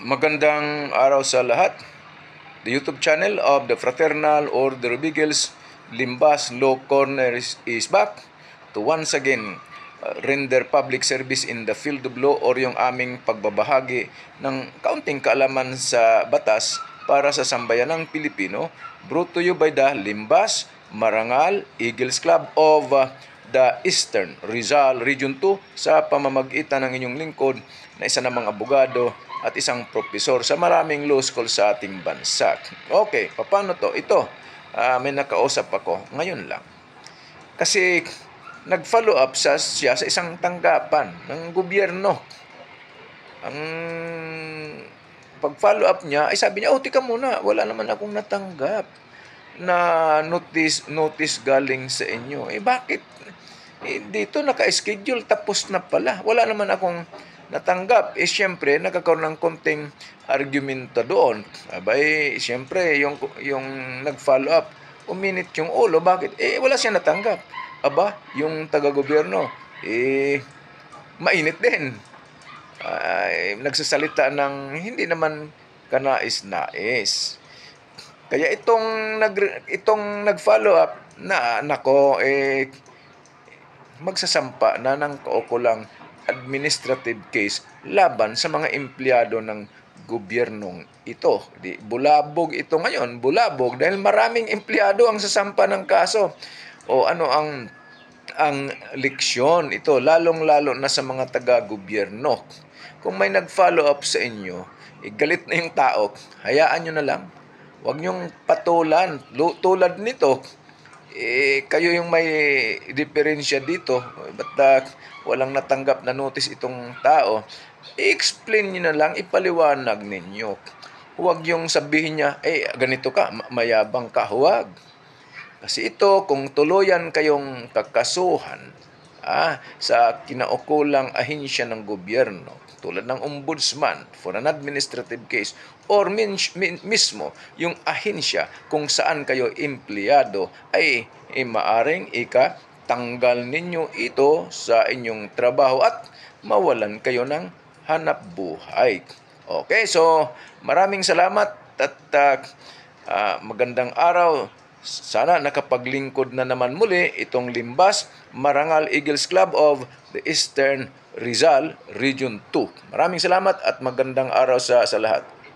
Magandang araw sa lahat. The YouTube channel of the Fraternal Order of Eagles Limbas Law Corner is back to once again render public service in the field of law or yung aming pagbabahagi ng kaunting kaalaman sa batas para sa sambayanang Pilipino, brought to you by the Limbas Marangal Eagles Club of the Eastern Rizal Region 2 sa pamamagitan ng inyong lingkod na isa namang abogado at isang profesor sa maraming law school sa ating bansa. Okay, paano to? Ito, may nakausap ako ngayon lang. Kasi nag-follow up siya sa isang tanggapan ng gobyerno. Ang pag-follow up niya, ay sabi niya, tika muna, wala naman akong natanggap na notice galing sa inyo. Bakit? Dito naka-schedule, tapos na pala. Wala naman akong natanggap. Siyempre, nagkakaroon ng konting argumento doon. Abay, siyempre, yung nag-follow up, uminit yung ulo. Bakit? Wala siya natanggap. Aba, yung taga-gobyerno, mainit din. Nagsasalita ng hindi naman kanais-nais. Kaya itong nag-follow up magsasampa na ng kaukulang administrative case laban sa mga empleyado ng gobyernong ito. Bulabog ito ngayon, bulabog dahil maraming empleyado ang sasampa ng kaso. O ano ang leksyon ito, lalong-lalo na sa mga taga-gobyerno. Kung may nag-follow up sa inyo, galit na yung tao, hayaan nyo na lang. Huwag nyong patulan. Tulad nito, kayo yung may diferensya dito, ba't walang natanggap na notice itong tao, i-explain nyo na lang, ipaliwanag ninyo. Huwag yung sabihin niya, ganito ka, mayabang ka, huwag. Kasi ito, kung tuluyan kayong kakasuhan sa kinaukulang ahensya ng gobyerno, tulad ng ombudsman for an administrative case, or mismo yung ahensya kung saan kayo empleyado, ay maaring tanggal ninyo ito sa inyong trabaho at mawalan kayo ng hanap buhay. Okay, so maraming salamat at magandang araw. Sana nakapaglingkod na naman muli itong Limbas Marangal Eagles Club of the Eastern Rizal Region 2. Maraming salamat at magandang araw sa lahat.